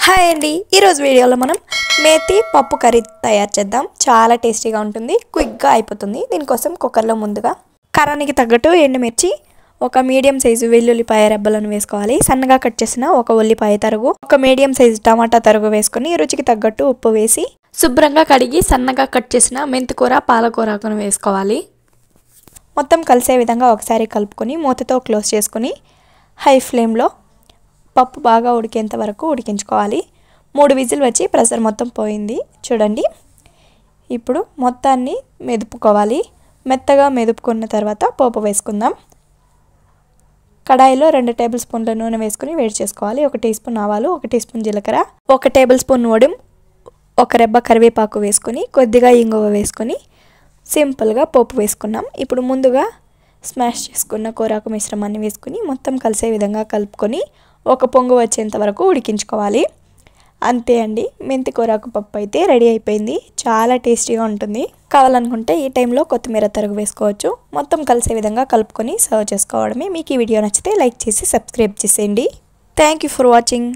Hi అండి, ఈరోజు వీడియోలో మనం మేతి పప్పు కర్రీ తయారు చేద్దాం. చాలా టేస్టీగా ఉంటుంది, క్విక్గా అయిపోతుంది. దీనికోసం కుక్కర్లో ముందుగా కారానికి తగ్గట్టు ఎండుమిర్చి, ఒక మీడియం సైజు వెల్లుల్లిపాయ రెబ్బలను వేసుకోవాలి. సన్నగా కట్ చేసిన ఒక ఉల్లిపాయ తరుగు, ఒక మీడియం సైజు టమాటా తరుగు వేసుకొని రుచికి తగ్గట్టు ఉప్పు వేసి శుభ్రంగా కడిగి సన్నగా కట్ చేసిన మెంతికూర, పాలకూరను వేసుకోవాలి. మొత్తం కలిసే విధంగా ఒకసారి కలుపుకొని మూతతో క్లోజ్ చేసుకొని హై ఫ్లేమ్లో పప్పు బాగా ఉడికేంత వరకు ఉడికించుకోవాలి. 3 విజిల్ వచ్చి ప్రెషర్ మొత్తం పోయింది చూడండి. ఇప్పుడు మొత్తాన్ని మెదుపుకోవాలి. మెత్తగా మెదుపుకున్న తర్వాత పోపు వేసుకుందాం. కడాయిలో 2 టేబుల్ స్పూన్ల నూనె వేసుకుని వేడి చేసుకోవాలి. 1 టీ స్పూన్ ఆవాలు, 1 టీ స్పూన్ జీలకర్ర, 1 టేబుల్ స్పూన్ ఓడియం, 1 రెబ్బ కరివేపాకు వేసుకొని కొద్దిగా ఇంగువ వేసుకొని సింపుల్గా పోపు వేసుకున్నాం. ఇప్పుడు ముందుగా స్మాష్ చేసుకున్న కూరాకు మిశ్రమాన్ని వేసుకుని మొత్తం కలిసే విధంగా కలుపుకొని ఒక పొంగు వచ్చేంత వరకు ఉడికించుకోవాలి. అంతే అండి, మెంతి కూరాకు పప్పు అయితే రెడీ అయిపోయింది. చాలా టేస్టీగా ఉంటుంది. కావాలనుకుంటే ఈ టైంలో కొత్తిమీర తరుగు వేసుకోవచ్చు. మొత్తం కలిసే విధంగా కలుపుకొని సర్వ్ చేసుకోవడమే. మీకు ఈ వీడియో నచ్చితే లైక్ చేసి సబ్స్క్రైబ్ చేసేయండి. Thank you for watching.